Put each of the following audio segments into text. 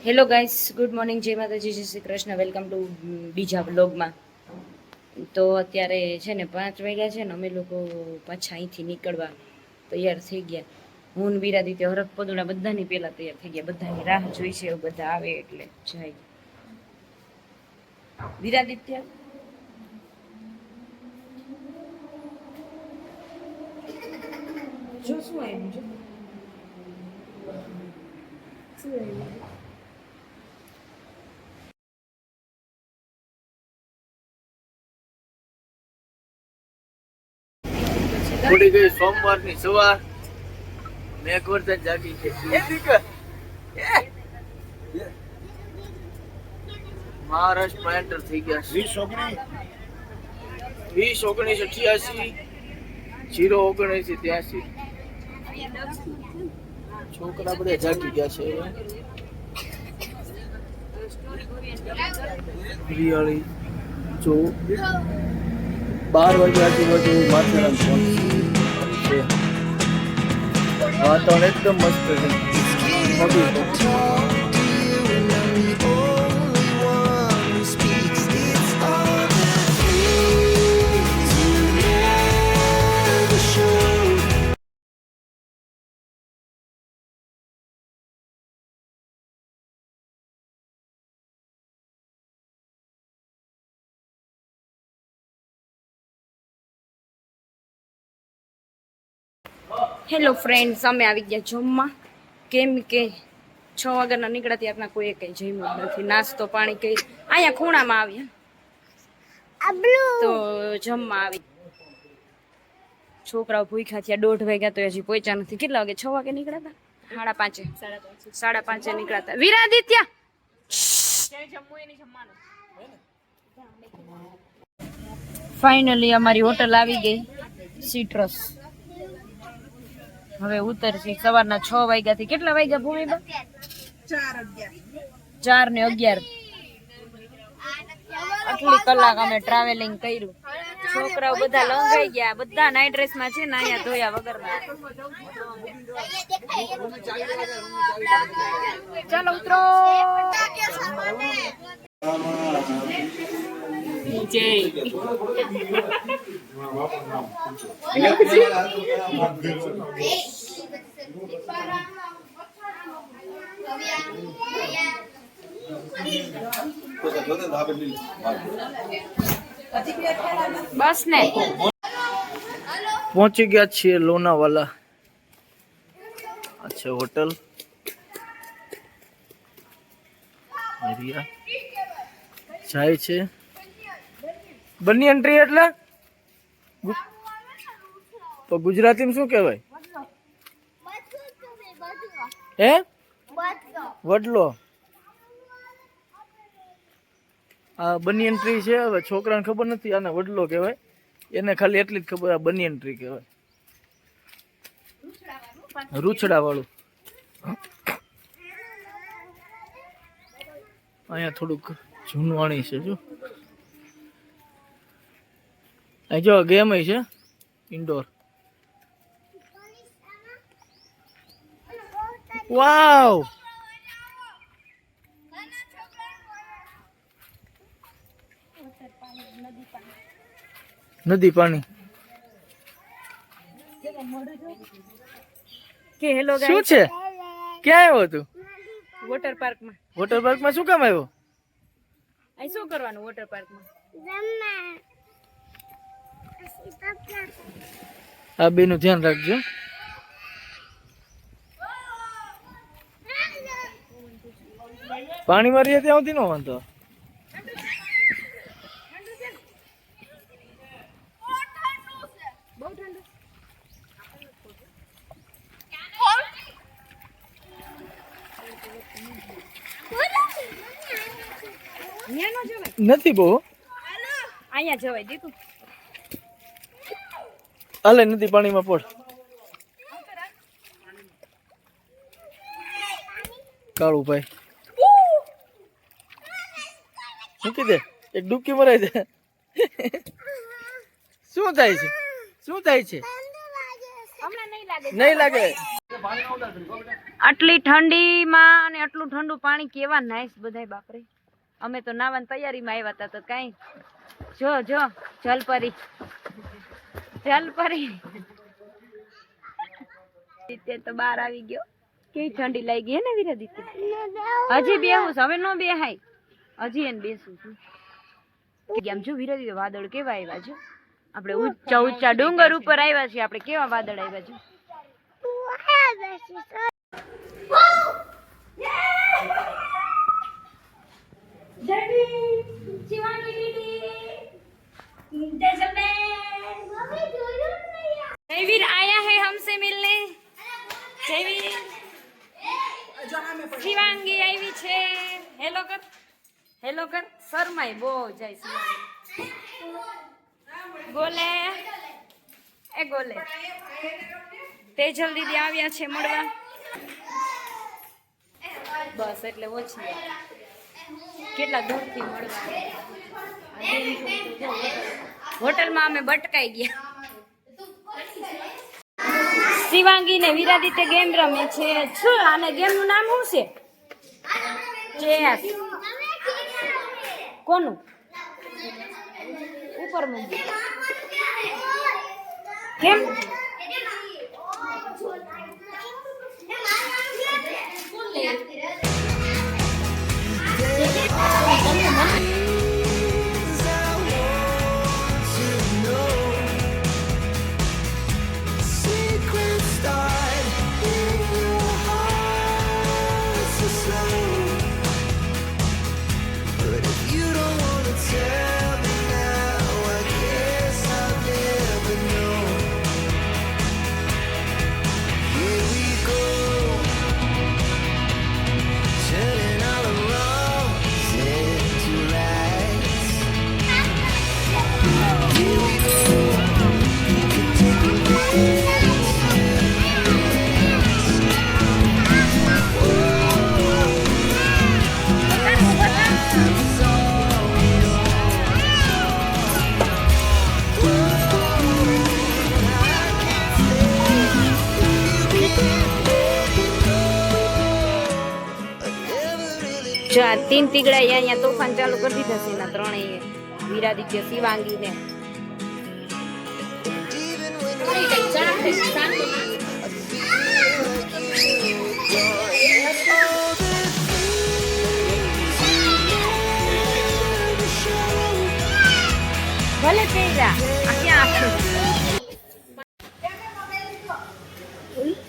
Hello guys, good morning, જય માતાજી, જય શ્રી કૃષ્ણ. વેલકમ ટુ બીજા બ્લોગમાં. તો અત્યારે છે ને 5 વાગ્યા છે ને, અમે લોકો પાછા અહીંથી નીકળવા તૈયાર થઈ ગયા. હું વિરાદિત્ય હરખ પદુડા બધાની પહેલા તૈયાર થઈ ગયા. બધાની રાહ જોઈ છે, બધા આવે એટલે જાય. વિરાદિત્ય જો શું આવ્યું છે, શું આવ્યું? ઉડી ગઈ સોમવારની સવાર. મેઘવર્ધન જાગી છે. મહારાષ્ટ્ર એન્ટર થઈ ગયા છે. 2019-88 019-83. છોકરા બધા જાગી ગયા છે. રિયાળી જો 12 વાગ્યા આજુબાજુ માથેરાન પહોંચશે. વાતાવરણ એકદમ મસ્ત છે. હેલો ફ્રેન્ડ્સ, અમે આવી ગયા જમવા. કેમ કે 6 વાગ્યાના નીકળ્યા ત્યારના કોઈ કંઈ જમ્યું નથી. નાસ્તો પાણી કઈ અહીંયા ખૂણામાં આવ્યા તો જમવા આવી. છોકરાઓ ભૂખ્યા થયા. 1:30 વાગ્યા તો હજી પહોંચ્યા નથી. કેટલા વાગે? 6 વાગે નીકળ્યા હતા. 5:30 નીકળ્યા હતા. વિરાદિત્ય ફાઇનલી અમારી હોટલ આવી ગઈ, સિટ્રસ. હવે ઉતરશી. સવારના 6 વાગ્યાથી. કેટલા વાગ્યા ભૂમિબા? 4:11. આટલી કલાક અમે ટ્રાવેલિંગ કર્યું. છોકરાઓ બધા લંઘાઈ ગયા. બધા નાઇટ ડ્રેસમાં છે ને, અહીંયા ધોયા વગરના. ચાલો ઉતરો. બસ ને પહોંચી ગયા છીએ લોનાવાલા. અચ્છા, હોટલ જાય છે. બનિયન ટ્રી એટલે તો ગુજરાતીમાં શું કહેવાય? હે, વડલો. આ બનિયન ટ્રી છે. હવે છોકરાને ખબર નથી આને વડલો કહેવાય. એને ખાલી એટલી જ ખબર, આ બનિયન ટ્રી કહેવાય. રૂછડા વાળું. અહીંયા થોડુંક જૂનવાણી છે. જો અહીં જો ગેમ છે ઇન્ડોર. વાવ, નદી પાણી. કે હેલો ગાઈસ, શું છે? ક્યાં આવ્યો તું? વોટર પાર્કમાં. વોટર પાર્કમાં શું કામ આવ્યો? અહીં શું કરવાનું વોટર પાર્કમાં? આ બેનું ધ્યાન રાખજો. પાણી મારી ત્યાં આવતી ન વાંધો. નથી બહુ. અહીંયા જવાય દીકુ. હાલે નથી પાણીમાં પડ. કાળું ભાઈ મૂકી દે, એક ડૂબકી મરાઈ દે. શું થાય છે? શું થાય છે? હમણાં નહીં લાગે. નહીં લાગે. આટલી ઠંડીમાં અને આટલું ઠંડુ પાણી કેવા નાઈસ બધાય બાપરે. અમે તો નાવાની તૈયારીમાં આવ્યા હતા તો કાંઈ જો જલપરી તે તો બહાર આવી ગયો. કેવી ઠંડી લાગી હે ને વિરાદિત્ય? હજી બેહું છે, હવે નો બેહાય, હજી એને બેસું છું. આમ જો વિરાદિત્ય વાદળ કેવા આવ્યા છે. આપણે ઊંચા ઊંચા ડુંગર ઉપર આવ્યા છીએ. આપણે કેવા વાદળ આવ્યા છે. जयवीर आया है हमसे मिलने. जयवीर शिवांगी आई छे. हेलो कर शर्माई बो જાય શિવાંગી. ગોલે તેજલ દીદી આવ્યા છે મળવા. બસ એટલે ઓછી કેટલા દૂરથી મળવા. હોટલમાં અમે ભટકાઈ ગયા. શિવાંગી ને વિરાદિત્ય ગેમ રમે છે. શું આને ગેમ નું નામ શું છે? ચેસ. કોનું ઉપર મૂકી કેમ? જો આ તીન તીગડા અહીંયા તોફાન ચાલુ કરી દીધા છે એના ત્રણેય વિરાદિત્ય શિવાંગી ને ભલે તેજા આ ક્યાં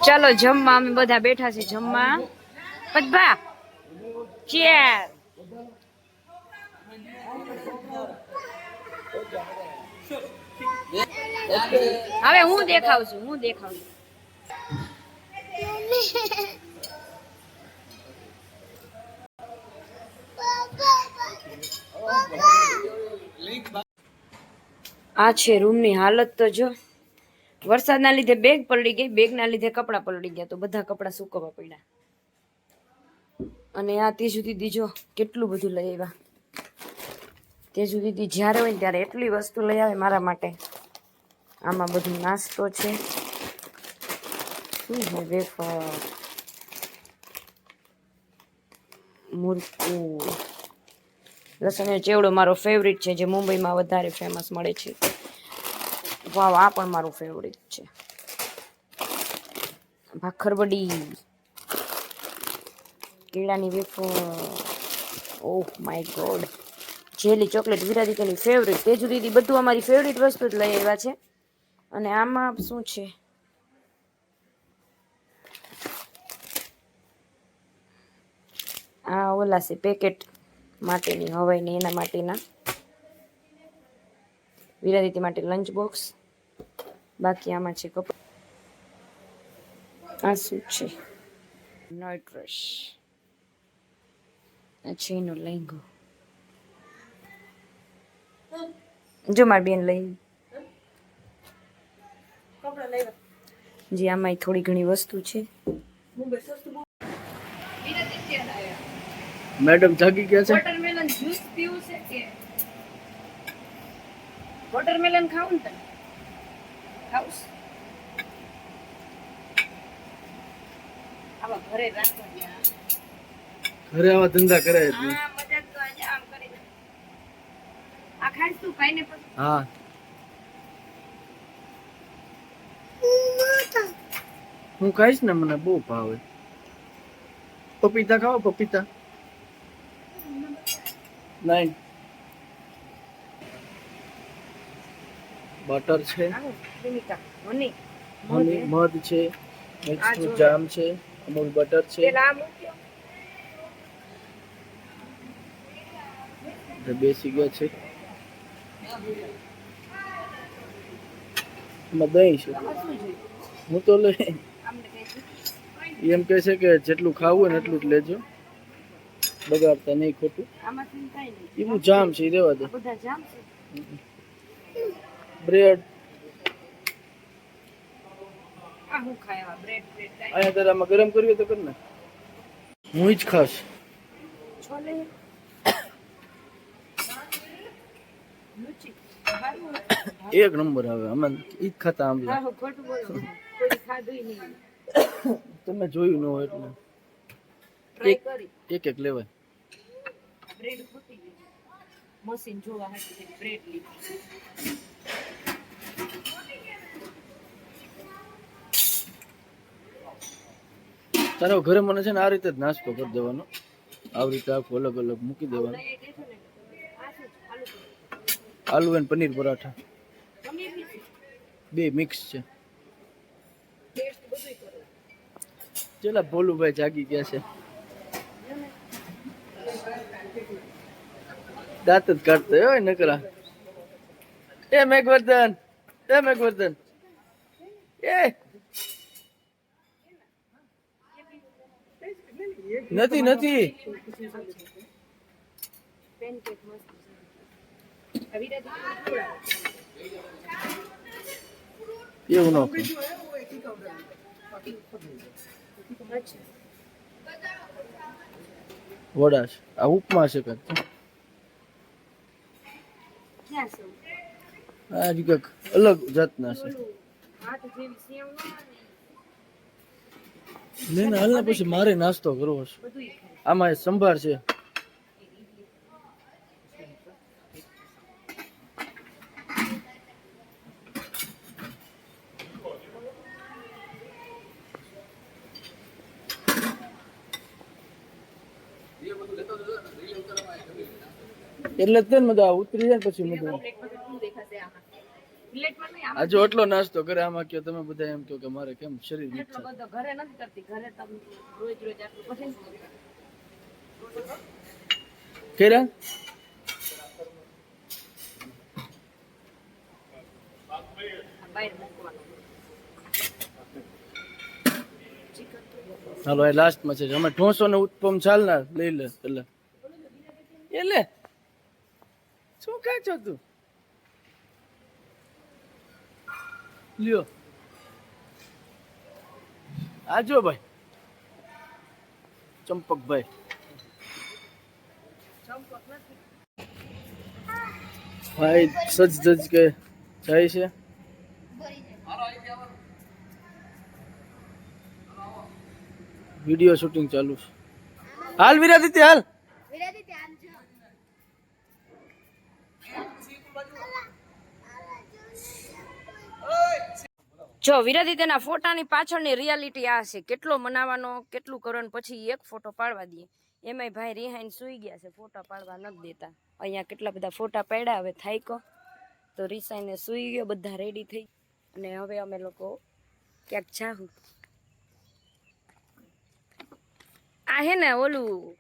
ચાલો જમવા અમે બધા બેઠા છે જમવા. પદભા ચેર હવે હું દેખાવ છું. આ છે રૂમની હાલત તો જો. વરસાદના લીધે બેગ પલળી ગઈ, બેગના લીધે કપડાં પલળી ગયા, તો બધા કપડાં સુકવવા પડ્યા. અને આ તેજુ દીદી જો કેટલું બધું લઈ આવ્યા. તેજુ દીદી જ્યારે હોય ને ત્યારે એટલી વસ્તુ લઈ આવે મારા માટે. આમાં બધું નાસ્તો છે. શું છે? વેફર, મુરકું, લસણ ચેવડો મારો ફેવરિટ છે, જે મુંબઈમાં વધારે ફેમસ મળે છે. વાવ, આ પણ મારું ફેવરિટ છે. ભાખરવડી, કેળાની wafer, oh my god, jelly chocolate વિરાદિત્યની ફેવરિટ. તેજુ દીદી બધું અમારી ફેવરિટ વસ્તુ જ લઈ આવ્યા છે. અને આમાં શું છે? આ ઓલા છે પેકેટ માટેની હવાઈની, એના માટેના. વિરાદિત્ય માટે લંચ બોક્સ. બાકી આમાં છે કપડાં. આ શું છે? Night dress. આ છે એનો લહેંગો. જો મારી બેન લઈ જી. આમાં થોડી ઘણી વસ્તુ છે. મેડમ જાગી ગયા છે. વોટરમેલન જ્યુસ પીવું છે કે વોટરમેલન ખાવું ને? તને ખાવું? આવા ઘરે રાખવા ઘરે આવા ધંધા કરાય જ નહીં. આ મજા તો આજે આમ કરીને આ ખાઈશ તું પાઇનેપલ હા હું ખાઈશ ને, મને બહુ ભાવે. પપીતા ખાઓ, પપીતા. નહીં, બટર છે, ક્રિમિકા હની હની મધ છે, મિક્સ ફ્રૂટ જામ છે, અમૂલ બટર છે. પેલા આ મૂક્યો બેસી ગયા છે. એમાં દહીં છે. હું તો લે આમને કઈ એમ કહે છે કે જેટલું ખાવું હોય ને એટલું જ લેજો, બગાડતા નહીં ખોટું. આમાંથી કાઈ નહીં એવું જામ છે, ઈ રહેવા દે. બધા જામ છે બ્રેડ આ હું ખાયા બ્રેડ બ્રેડ કાઈ અહીંયા તારે આમાં ગરમ કરવી હોય તો કર ને. હું જ ખાસ. છોલે લુચી બારું એક નંબર આવે. અમે ઈ જ ખાતા આમ. હા હું ખોટું બોલું કોઈ ખાધું નહીં તમે જોયું ન હોય એટલે ટ્રાય કરી એક એક લેવાય. બ્રેડ ફૂટી ગયું મશીન જોવા હતી બ્રેડ લીધી તારો ઘરે મને છે ને આ રીતે જ નાસ્તો કરી દેવાનો, આવી રીતે આખું અલગ અલગ મૂકી દેવાનું. આલુ અને પનીર પરાઠા બે મિક્સ છે. ચલા ભોલુભાઈ જાગી ગયા છે, દાંત જ કાઢતા હોય નકરા. એ મેઘવર્ધન, એ મેઘવર્ધન, એ નથી નથી પેનકેક મસ્ત છે અવિરાજી એવું ન ખાય. વડા છે, આ ઉપમા છે કાંઈક. ક્યાં છે આ જ કંઈક અલગ જાતના છે. હાથ જેવી સેવ ન હોય લઈને હાલ ને, પછી મારે નાસ્તો કરવો છે. ને બધું ખાય આમાં સંભાર છે. એટલે જ તે ને મજા ઉતરી જાય ને પછી મજા. શું દેખાશે આમાં પ્લેટમાં નહીં આમાં આજે એટલો નાસ્તો કરે આમાં કયો તમે બધા એમ કહો કે મારે કેમ શરીર વીક એટલો થાય. બધો ઘરે નથી કરતી ઘરે તમે રોજ રોજ આટલું પસંદ કર્યા બહાર મૂકવાનું હાલો એ લાસ્ટમાં છે. અમે ઢોસો ને ઉત્પમ ચાલના લઈ લે પેલા. એ લે શું ખાય છો તું? લ્યો આજો ભાઈ ચંપકભાઈ. ભાઈ સજ ધજ કે જાય છે. વિડિયો શૂટિંગ ચાલુ છે. હાલ વિરાદિત્ય હાલ. જો વિરાદિત્યના ફોટાની પાછળની રિયાલિટી આ છે. કેટલો મનાવાનો કેટલું કરવાનું પછી એક ફોટો પાડવા દઈએ. એમાંય ભાઈ રિહાઈને સૂઈ ગયા છે, ફોટા પાડવા નથી દેતા. અહીંયા કેટલા બધા ફોટા પાડ્યા, હવે થાયકો તો રિસાઈને સૂઈ ગયો. બધા રેડી થઈ અને હવે અમે લોકો ક્યાંક જાહું. આ હે ને ઓલું